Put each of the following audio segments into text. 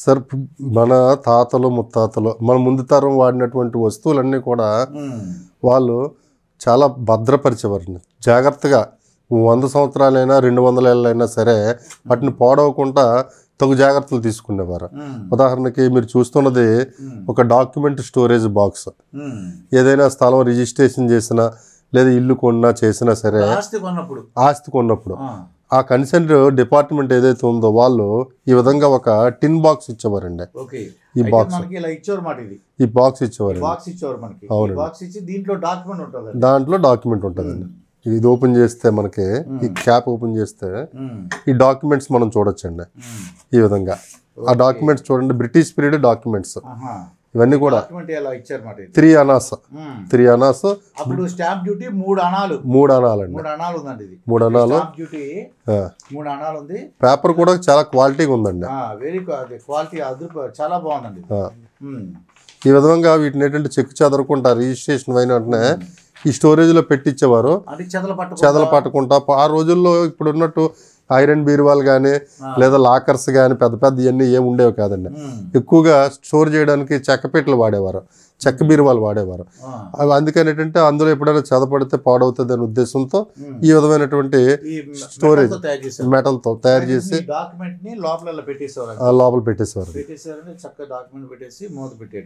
Sir మన తాతలు ముత్తాతలు మన ముందు తరం వాడినటువంటి వస్తువులన్నీ కూడా వాళ్ళు చాలా భద్రపరిచేవారండి. జాగ్రత్తగా 100 సంవత్సరాలైనా 200 ఏళ్ళైనా సరే వాటిని పాడవకుండా తగు జాగ్రత్తలు తీసుకునేవారు. ఉదాహరణకి మీరు చూస్తున్నది ఒక డాక్యుమెంట్ స్టోరేజ్ బాక్స్. ఏదైనా స్థలం రిజిస్ట్రేషన్ చేసినా లేదా ఇల్లు కొన్నా చేసినా సరే ఆస్తి కొన్నప్పుడు ఆ కన్సర్న్ డిపార్ట్మెంట్ ఏదైతే ఉందో వాళ్ళు ఈ విధంగా ఒక టిన్ బాక్స్ ఇచ్చేవారండి. ఈ బాక్స్ ఇచ్చేవారు. దాంట్లో డాక్యుమెంట్ ఉంటుందండి. ఇది ఓపెన్ చేస్తే మనకి ఈ క్యాప్ ఓపెన్ చేస్తే ఈ డాక్యుమెంట్స్ మనం చూడొచ్చండి. ఈ విధంగా ఆ డాక్యుమెంట్స్ చూడండి, బ్రిటిష్ పీరియడ్ డాక్యుమెంట్స్ ఇవన్నీ కూడా 3 అనాస్. అప్పుడు స్టాంప్ డ్యూటీ 3 అనాలు. 3 అనాలండి. 3 అనాలు. పేపర్ కూడా చాలా క్వాలిటీగా ఉందండి. వెరీ క్వాలిటీ చాలా బాగుందండి. ఈ విధంగా వీటిని ఏంటంటే చెక్కు చెదరకుండా రిజిస్ట్రేషన్ అయిన వెంటనే ఈ స్టోరేజ్ లో పెట్టించేవారు. చెదలు పట్టకుండా ఆ రోజుల్లో ఇప్పుడు ఉన్నట్టు ఐరన్ బీరువాలు కానీ లేదా లాకర్స్ కానీ పెద్ద పెద్ద ఇవన్నీ ఏమి ఉండేవి కాదండి. ఎక్కువగా స్టోర్ చేయడానికి చెక్కపీటలు వాడేవారు, చెక్క బీరువాలు వాడేవారు. అవి అందుకని ఏంటంటే అందులో ఎప్పుడైనా చెదపడితే పాడవుతుంది అనే ఉద్దేశంతో ఈ విధమైనటువంటి స్టోరేజ్ మెటల్తో తయారు చేసి లోపల పెట్టేసేవారు.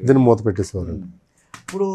దీన్ని మూత పెట్టేసేవారు. ఇప్పుడు